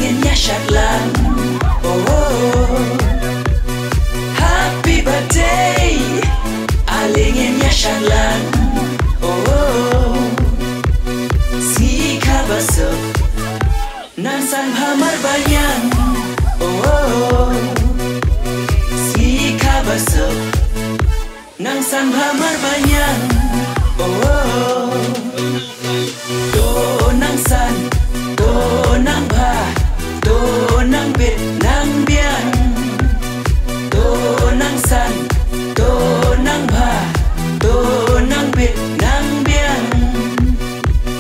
alinginnya syatlan. Oh, happy birthday, alinginnya syatlan. Oh, si kabasok nan san hamar banyak. Oh, si kabasok nang san hamar banyak. Oh, do nang san, do nang ba, do nang bit nang bian. Do nang san, do nang ba, do nang bit nang bian.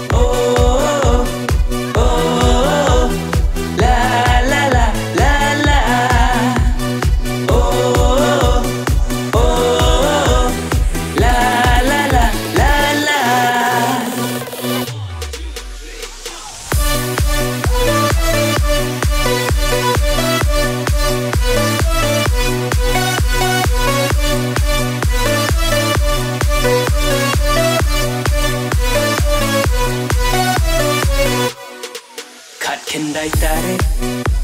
Oh, oh, la la la la la. Oh, oh, la la la la la. Kat kendai tarik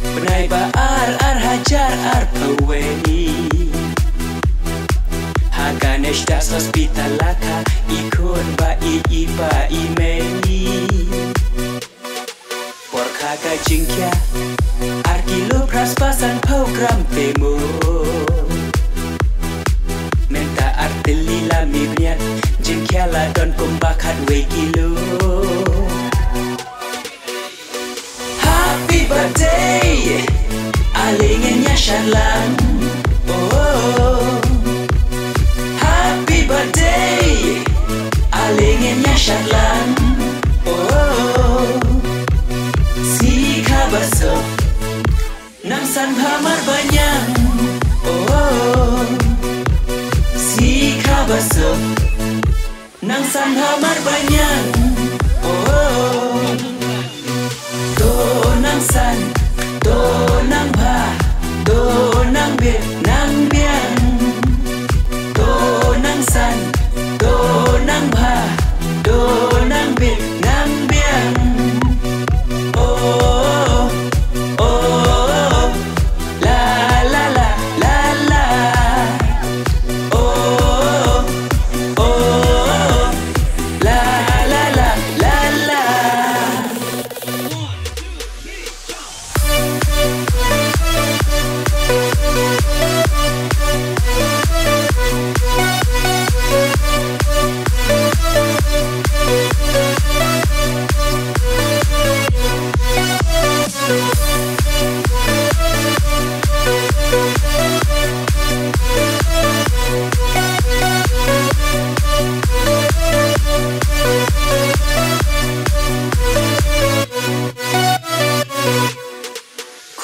benai ba ar hajar ar paweni. Haganesh das hospital laka ikon ba imeni. Por kaga jingkya ar kilo praspasan program temo. Menta ar telila mibniat jingkya la don kumbakat we kilo. Happy birthday, alinginnya syatlan. Oh, happy birthday, alinginnya syatlan. Oh, si kabasok nang san hamar banyak. Oh, si kabasok nang san hamar banyak. Oh, do nang san, do nang ba, do nang bit nang bian. Do nang san, do nang ba, do nang bit nang bian. Oh, oh, la la la la la. Oh, oh, la la la la la.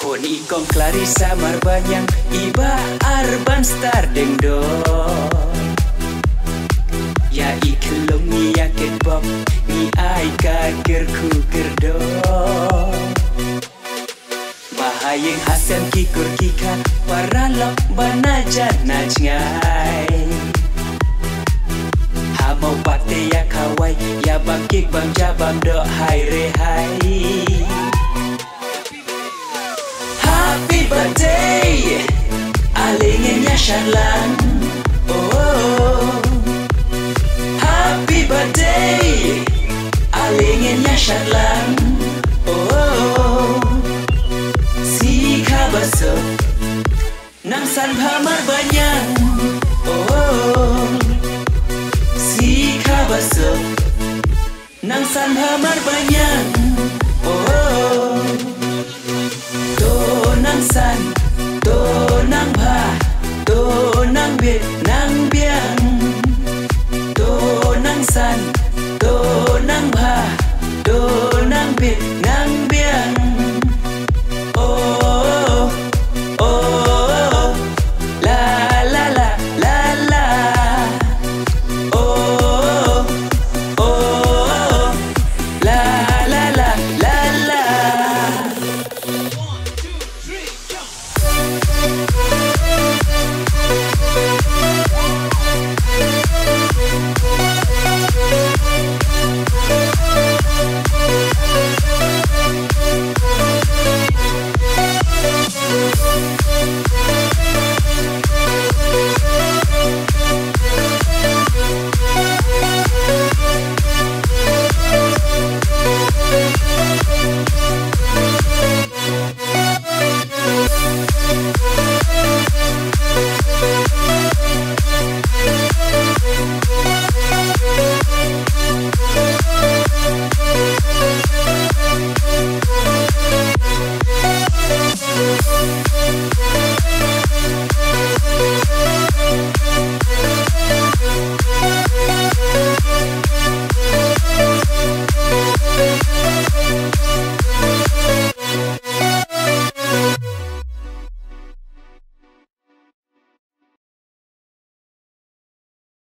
Kon ikong Clarissa marbanyang iba arban star dengdo. Ya ikelong ni yakin bom ni ai kager ku gerdo. Bahayeng hasen kikur kikan paralok banajan najngai. Hamau pate ya kawai ya bangkik bang jabam do hai re hai. Happy birthday, alinginnya syatlan. Oh, happy birthday, alinginnya syatlan. Oh, si kabasok nang san hamar banyak. Oh, si kabasok nang san hamar banyak. Oh, do nang san, do nang ba, do nang bit nang bian.